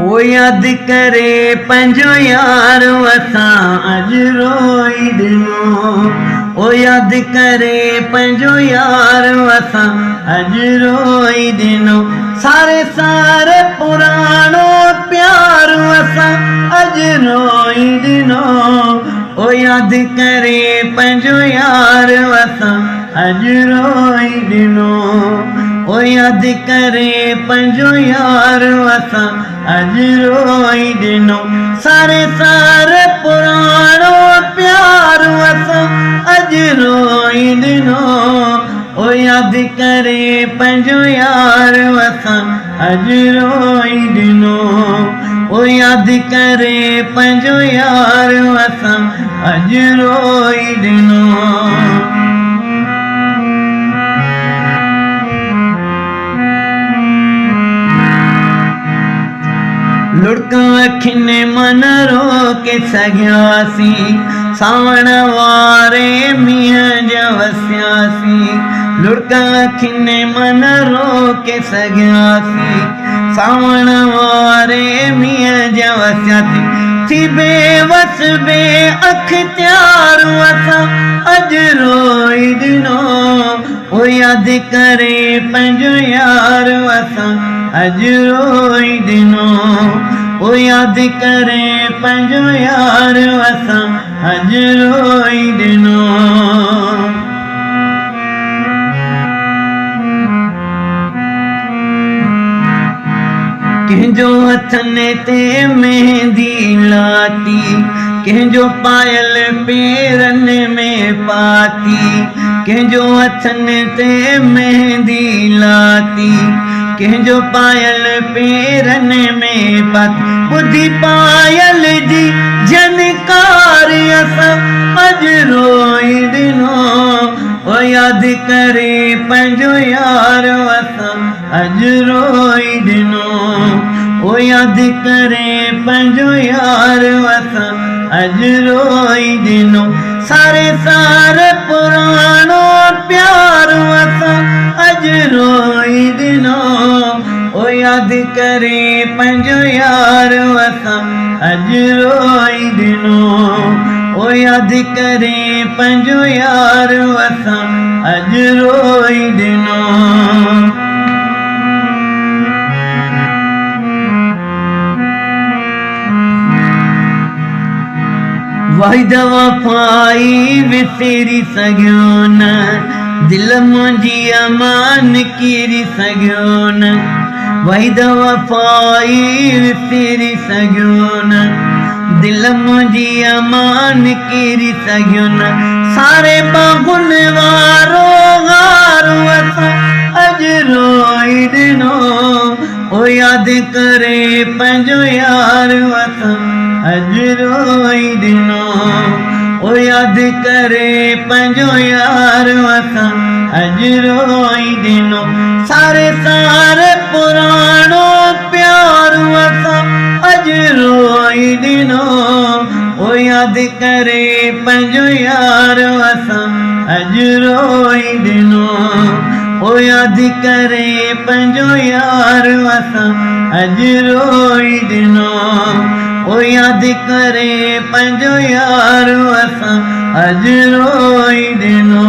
ओ याद करे पंहिंजो यार असां अॼु रोई ॾिनो। ओ याद करे पंहिंजो यार असां अॼु रोई ॾिनो। सारे सारे पुराणो प्यार असां अॼु रोई ॾिनो। ओ याद करे पंहिंजो यार असां अॼु रोई ॾिनो। ओ याद करे पंहिंजो यार असां अॼु रोई ॾिनो। सारे सारे पुराणो प्यार असां अॼु रोई ॾिनो। ओ याद करे पंहिंजो यार असां अॼु रोई ॾिनो। ओ याद करे पंहिंजो यार असां अॼु रोई ॾिनो। लुड़का अखियुनि मन रोके सघियासीं, सावण वारे मींहं जा वसियासीं। लुड़का अखियुनि मन रोके सघियासीं, सावण वारे मींहं जा वसियासीं। थी बेवस बे अख़्तियार असां अॼु रोई ॾिनो। ओ याद करे पंहिंजो यार असां अॼु रोई ॾिनो। ओ याद करे पंहिंजो यार असां अॼु रोई ॾिनो। कंहिंजो हथनि ते मेहंदी लाती, कंहिंजो पायल पेरनि में पाती। कंहिंजो हथनि ते मेहंदी लाती, कंहिंजो पायल पेरनि में पाती। ॿुधी पायल जी झनकार असां अॼु रोई ॾिनो। ओ याद करे पंहिंजो यार असां अॼु रोई ॾिनो। ओ याद करे पंहिंजो यार असां अॼु रोई ॾिनो। सारे सारे पुराणो प्यार असां अॼु रोई ॾिनो। ओ याद करे पंहिंजो यार असां अॼु रोई ॾिनो। ओ याद करे पंहिंजो यार असां अॼु रोई ॾिनो। वाहिद वफ़ाई विसरी सघियो न, दिलि मुंहिंजी अमान किरी सघियो न। वाहिद वफ़ाई विसरी सघियो न, दिलि मुंहिंजी अमान किरी सघियो न। सारे बाहुनि वारो हार असां अॼु रोई ॾिनो। ओ याद करे पंहिंजो यार असां अॼु रोई ॾिनो। ओ याद करे पंहिंजो यार असां अॼु रोई ॾिनो। सारे सारे पुराणो प्यार असां अॼु रोई ॾिनो। ओ याद करे पंहिंजो यार असां अॼु रोई ॾिनो। ओ याद करे पंहिंजो यार असां अॼु रोई ॾिनो। ओ याद करे पंहिंजो यार असां अॼु रोई ॾिनो।